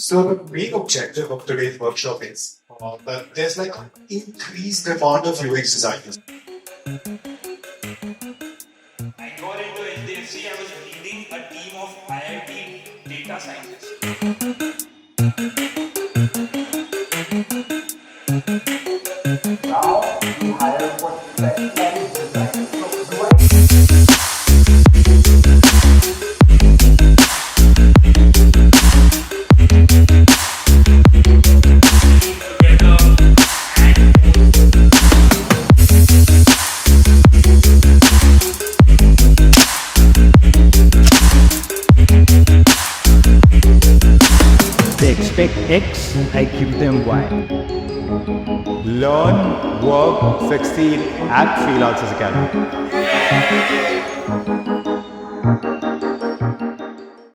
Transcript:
So the main objective of today's workshop is that there's like an increased demand of UX designers. I got into HDFC, I was leading a team of IIT data scientists. Now we hire for specialized designers. They expect X, I give them Y. Learn, work, succeed at Freelancers Academy.